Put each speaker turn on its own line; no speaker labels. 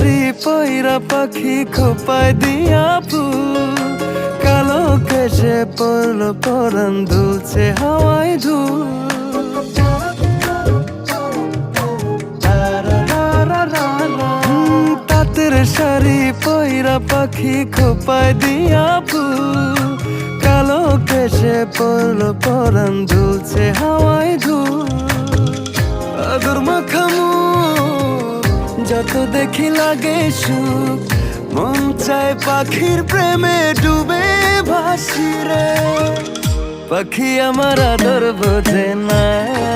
শাড়ি পয়রা পাখি খোপায় দিয়া ফুল, কালো কেশে পড়লো পরান দুলছে হাওয়ায় ধুল। তাঁতের শাড়ি পয়রা পাখি খোপায় দিয়া ফুল, কালো কেশে পড়লো পরান দুলছে হাওয়ায় ধুল। আদর মাখামু যত দেখি লাগে সুখ, মন চায় পাখির প্রেমে ডুবে ভাসি রে। পাখি আমার আদর বোঝে না।